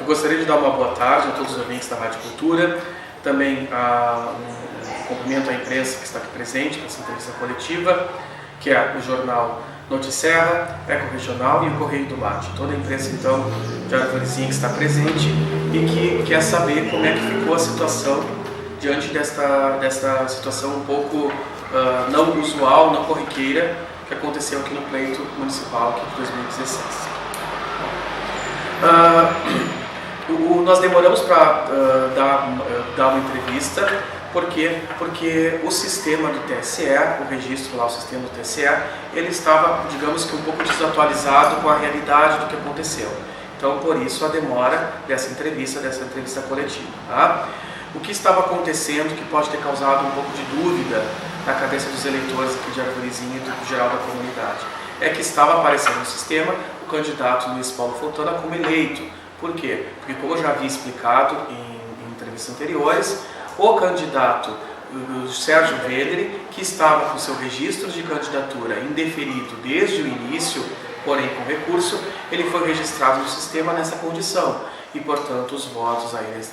Eu gostaria de dar uma boa tarde a todos os ouvintes da Rádio Cultura, também um cumprimento à imprensa que está aqui presente nessa entrevista coletiva, que é o jornal Noticierra, Eco Regional e o Correio do Mate. Toda a imprensa, então, de Arvorezinha que está presente e que quer saber como é que ficou a situação diante desta situação um pouco não usual, não corriqueira, que aconteceu aqui no pleito municipal aqui de 2016. Nós demoramos para dar uma entrevista. Por quê? Porque o sistema do TSE, o registro lá, o sistema do TSE, ele estava, digamos que um pouco desatualizado com a realidade do que aconteceu. Então, por isso a demora dessa entrevista coletiva. Tá? O que estava acontecendo que pode ter causado um pouco de dúvida na cabeça dos eleitores aqui de Arvorezinha e do geral da comunidade é que estava aparecendo no sistema o candidato Luiz Paulo Fontana como eleito. Por quê? Porque, como eu já havia explicado em entrevistas anteriores, o candidato o Sérgio Velleri, que estava com seu registro de candidatura indeferido desde o início, porém com recurso, ele foi registrado no sistema nessa condição e, portanto, os votos a ele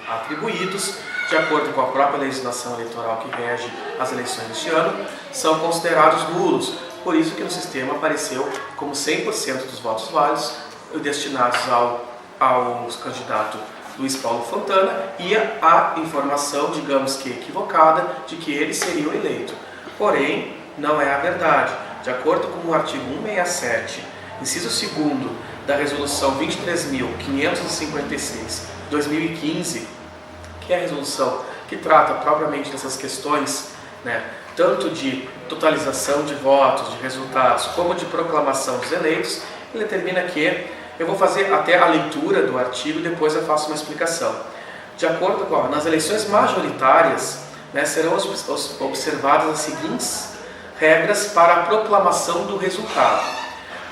atribuídos, de acordo com a própria legislação eleitoral que rege as eleições deste ano, são considerados nulos. Por isso que no sistema apareceu como 100% dos votos válidos destinados ao candidato Luiz Paulo Fontana e a informação, digamos que equivocada, de que ele seria o eleito. Porém, não é a verdade. De acordo com o artigo 167, inciso 2º da Resolução 23.556/2015, que é a resolução que trata propriamente dessas questões, tanto de totalização de votos, de resultados, como de proclamação dos eleitos, ele determina que eu vou fazer até a leitura do artigo e depois eu faço uma explicação. De acordo com nas eleições majoritárias, serão observadas as seguintes regras para a proclamação do resultado.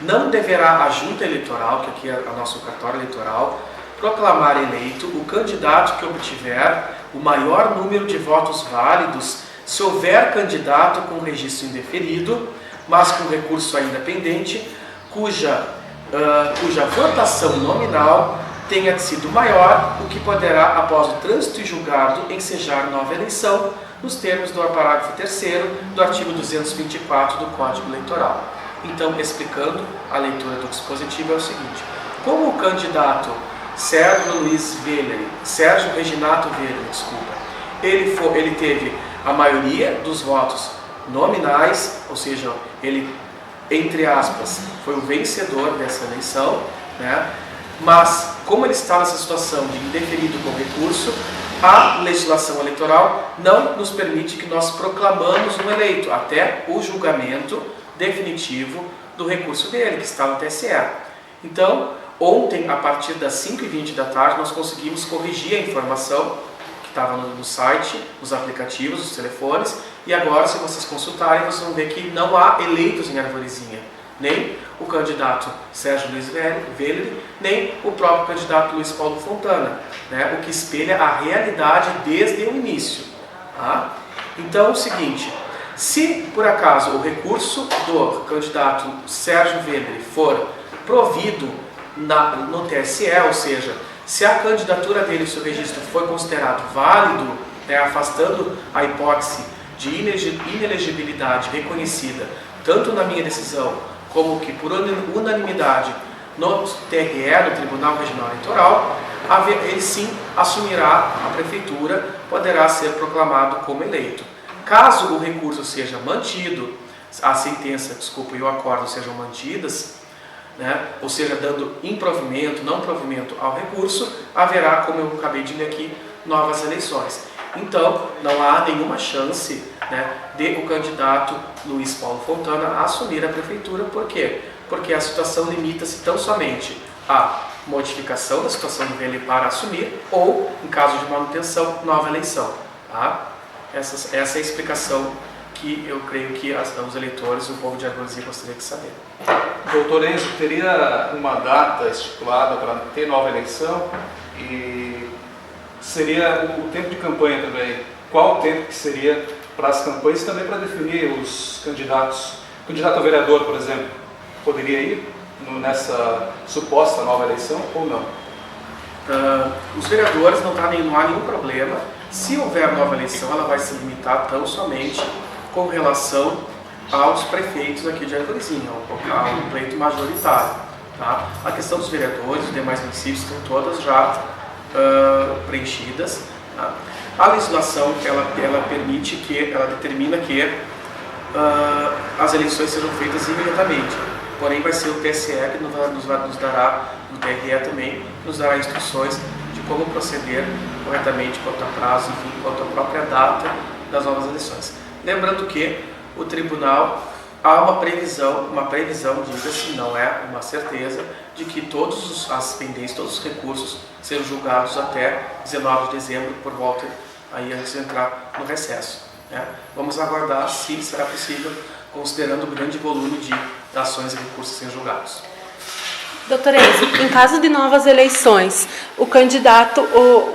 Não deverá a junta eleitoral, que aqui é o nosso cartório eleitoral, proclamar eleito o candidato que obtiver o maior número de votos válidos se houver candidato com registro indeferido, mas com recurso ainda pendente, cuja votação nominal tenha sido maior, o que poderá, após o trânsito e julgado, ensejar nova eleição, nos termos do parágrafo 3º do artigo 224 do Código Eleitoral. Então, explicando a leitura do dispositivo, é o seguinte: como o candidato Sérgio Reginato Velleri, ele teve a maioria dos votos nominais, ou seja, ele, entre aspas, foi o vencedor dessa eleição, mas como ele está nessa situação de indeferido com recurso, a legislação eleitoral não nos permite que nós proclamamos um eleito até o julgamento definitivo do recurso dele, que está no TSE. Então, ontem, a partir das 5h20 da tarde, nós conseguimos corrigir a informação que estava no site, nos aplicativos, nos telefones, e agora, se vocês consultarem, vocês vão ver que não há eleitos em Arvorezinha, nem o candidato Sérgio Luiz Velleri, nem o próprio candidato Luiz Paulo Fontana, o que espelha a realidade desde o início. Tá? Então, é o seguinte: se por acaso o recurso do candidato Sérgio Velleri for provido no TSE, ou seja, se a candidatura dele, seu registro, foi considerado válido, afastando a hipótese de inelegibilidade reconhecida, tanto na minha decisão, como que por unanimidade no TRE, no Tribunal Regional Eleitoral, ele sim assumirá a prefeitura, poderá ser proclamado como eleito. Caso o recurso seja mantido, a sentença, e o acordo sejam mantidas, ou seja, dando improvimento, não provimento ao recurso, haverá, como eu acabei de ler aqui, novas eleições. Então, não há nenhuma chance de o candidato Luiz Paulo Fontana assumir a prefeitura. Por quê? Porque a situação limita-se tão somente à modificação da situação do Velleri para assumir ou, em caso de manutenção, nova eleição. Tá? Essa é a explicação que eu creio que os eleitores e o povo de Arvorezinha gostaria de saber. Doutor Enzo, teria uma data estipulada para ter nova eleição? E seria o tempo de campanha também? Qual o tempo que seria para as campanhas e também para definir os candidatos? O candidato a vereador, por exemplo, poderia ir nessa suposta nova eleição ou não? Os vereadores não há nenhum problema. Se houver nova eleição, ela vai se limitar tão somente com relação aos prefeitos aqui de Arvorezinha, ao pleito majoritário. Tá? A questão dos vereadores, os demais municípios estão todas já preenchidas. Tá? A legislação ela permite ela determina que as eleições sejam feitas imediatamente. Porém, vai ser o TSE que nos dará, o TRE também, nos dará instruções de como proceder corretamente quanto a prazo, enfim, quanto à própria data das novas eleições. Lembrando que o tribunal, há uma previsão, diga-se, não é uma certeza, de que todas as pendências, todos os recursos sejam julgados até 19 de dezembro, por volta, aí antes de entrar no recesso. Né? Vamos aguardar se será possível, considerando o grande volume de ações e recursos a serem julgados. Doutor Enzo, em caso de novas eleições, o candidato,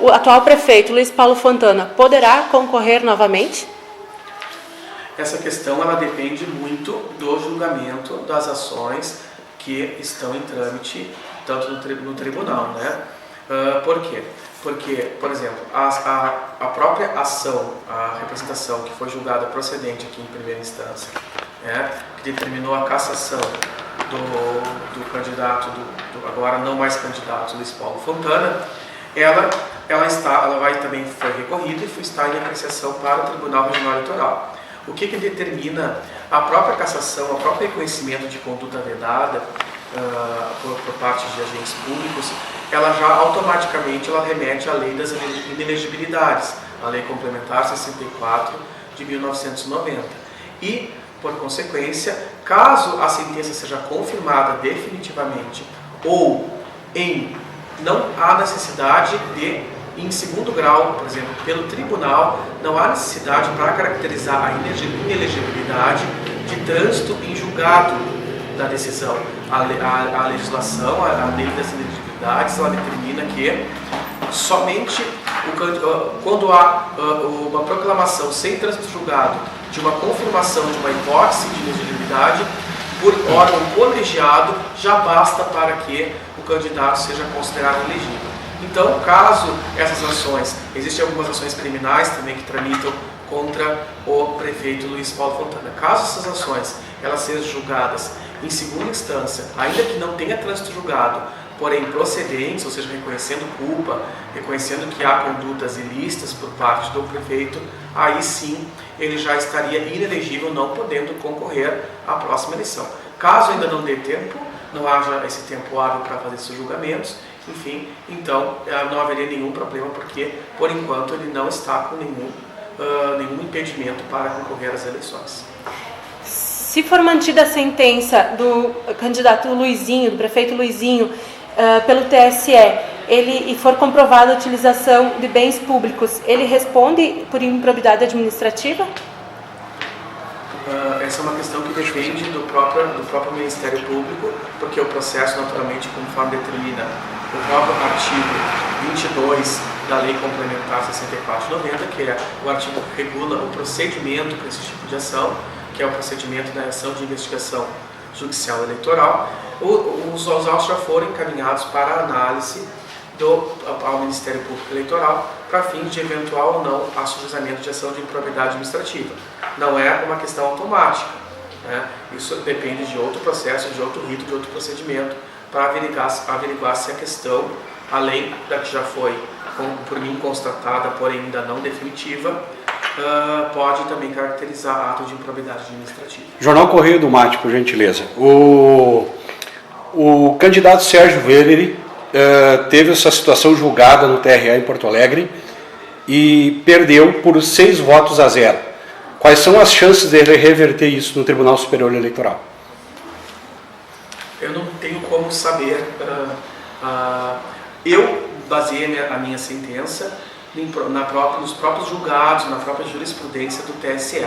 o atual prefeito Luiz Paulo Fontana, poderá concorrer novamente? Essa questão ela depende muito do julgamento das ações que estão em trâmite, tanto no tribunal, né? Por quê? Porque, por exemplo, a própria ação, a representação que foi julgada procedente aqui em primeira instância, né, que determinou a cassação do candidato, agora não mais candidato, Luiz Paulo Fontana, ela foi recorrida e está em apreciação para o Tribunal Regional Eleitoral. O que determina a própria cassação, o próprio reconhecimento de conduta vedada por parte de agentes públicos, ela já automaticamente remete à lei das inelegibilidades, a lei complementar 64 de 1990. E, por consequência, caso a sentença seja confirmada definitivamente ou não há necessidade em segundo grau, por exemplo, pelo tribunal, não há necessidade para caracterizar a inelegibilidade de trânsito em julgado da decisão. A legislação, a lei das inelegibilidades, ela determina que somente quando há uma proclamação sem trânsito julgado de uma confirmação de uma hipótese de inelegibilidade por órgão colegiado, já basta para que o candidato seja considerado elegível. Então, caso essas ações, existem algumas ações criminais também que tramitam contra o prefeito Luiz Paulo Fontana. Caso essas ações elas sejam julgadas em segunda instância, ainda que não tenha trânsito julgado, porém procedentes, ou seja, reconhecendo culpa, reconhecendo que há condutas ilícitas por parte do prefeito, aí sim ele já estaria inelegível, não podendo concorrer à próxima eleição. Caso ainda não dê tempo, não haja esse tempo hábil para fazer esses julgamentos, enfim, então não haveria nenhum problema, porque por enquanto ele não está com nenhum impedimento para concorrer às eleições. Se for mantida a sentença do candidato Luizinho, do prefeito Luizinho, pelo TSE, e for comprovada a utilização de bens públicos, ele responde por improbidade administrativa? Essa é uma questão que depende do próprio Ministério Público, porque o processo, naturalmente, conforme determina o próprio artigo 22 da Lei Complementar 64/90, que é o artigo que regula o procedimento para esse tipo de ação, que é o procedimento da ação de investigação judicial eleitoral. Os autos já foram encaminhados para análise ao Ministério Público Eleitoral para fins de eventual ou não ajuizamento de ação de improbidade administrativa. Não é uma questão automática, né? Isso depende de outro processo, de outro rito, de outro procedimento, para averiguar se a questão, além da que já foi por mim constatada, porém ainda não definitiva, pode também caracterizar ato de improbidade administrativa. Jornal Correio do Mate, por gentileza. O candidato Sérgio Velleri teve essa situação julgada no TRE em Porto Alegre e perdeu por 6 votos a 0. Quais são as chances de ele reverter isso no Tribunal Superior Eleitoral? Eu não tenho como saber. Eu baseei a minha sentença nos próprios julgados, na própria jurisprudência do TSE.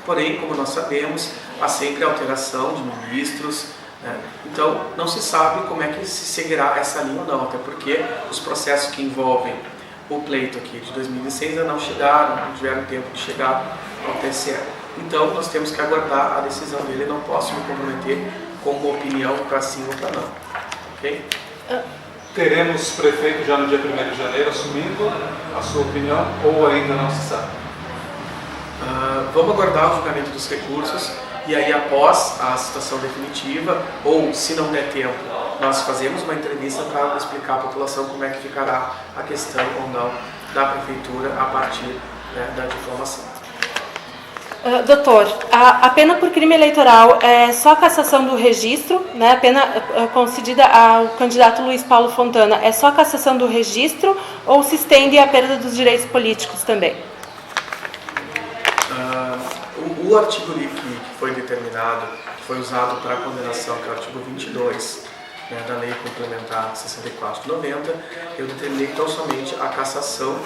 Porém, como nós sabemos, há sempre alteração de ministros, né? Então não se sabe como é que se seguirá essa linha ou não, até porque os processos que envolvem o pleito aqui de 2006 ainda não chegaram, não tiveram tempo de chegar ao TSE. Então nós temos que aguardar a decisão dele, eu não posso me comprometer com uma opinião para sim ou para não. Ok? teremos prefeito já no dia 1º de janeiro assumindo, a sua opinião, ou ainda não se sabe? Vamos aguardar o julgamento dos recursos e aí após a situação definitiva, ou se não der tempo, nós fazemos uma entrevista para explicar à população como é que ficará a questão ou não da prefeitura a partir, né, da diplomação. Doutor, a pena por crime eleitoral é só a cassação do registro, né? A pena concedida ao candidato Luiz Paulo Fontana é só a cassação do registro ou se estende à perda dos direitos políticos também? O artigo que foi determinado, que foi usado para a condenação, que é o artigo 22, né, da Lei Complementar 64 de 90, eu determinei tão somente a cassação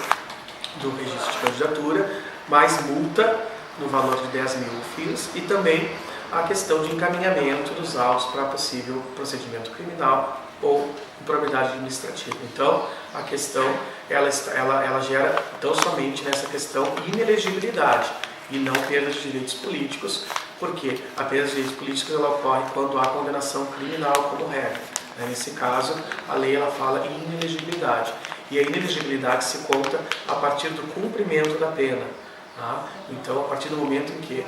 do registro de candidatura, mais multa no valor de 10 mil fios e também a questão de encaminhamento dos autos para possível procedimento criminal ou improbidade administrativa. Então, a questão ela gera tão somente nessa questão inelegibilidade e não perda de direitos políticos, porque a perda de direitos políticos ela ocorre quando há condenação criminal como regra. Nesse caso, a lei ela fala em inelegibilidade e a inelegibilidade se conta a partir do cumprimento da pena. Tá? Então, a partir do momento em que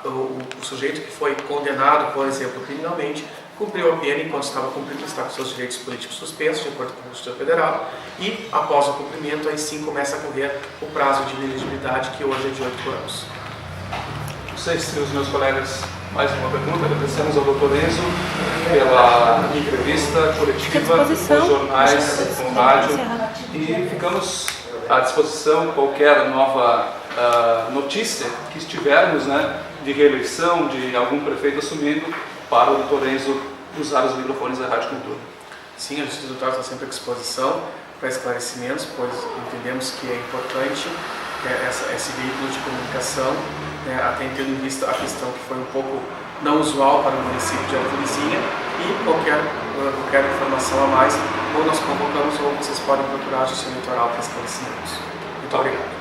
o sujeito que foi condenado, por exemplo, criminalmente, cumpriu a pena enquanto estava cumprindo, está com seus direitos políticos suspensos, de acordo com a Constituição Federal, e após o cumprimento, aí sim começa a correr o prazo de inelegibilidade, que hoje é de 8 anos. Não sei se os meus colegas mais uma pergunta. Agradecemos ao Dr. Enzo pela entrevista coletiva nos jornais, no rádio, e ficamos à disposição qualquer nova notícia que estivermos, né, de reeleição de algum prefeito assumindo, para o Dr. Enzo usar os microfones da Rádio Cultura. Sim, a Justiça do Trato está sempre à disposição para esclarecimentos, pois entendemos que é importante esse veículo de comunicação, né, até tendo em vista a questão que foi um pouco não usual para o município de Arvorezinha, e qualquer informação a mais, ou nós convocamos ou vocês podem procurar a Justiça Eleitoral para esclarecimentos. Muito obrigado.